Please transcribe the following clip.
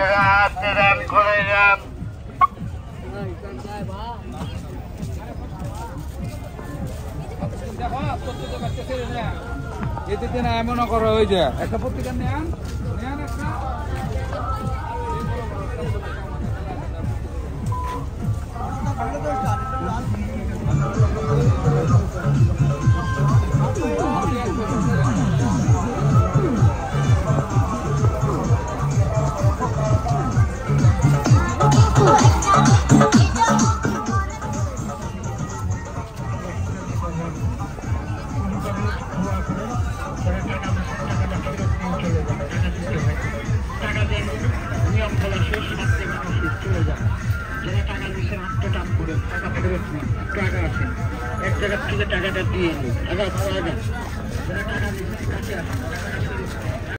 হাতে রান করে যান। এতে না এমন করো ওই যে একটা পত্রিকা নেন একটা এক জায়গা থেকে টাকাটা দিয়ে টাকা পাওয়া যায়।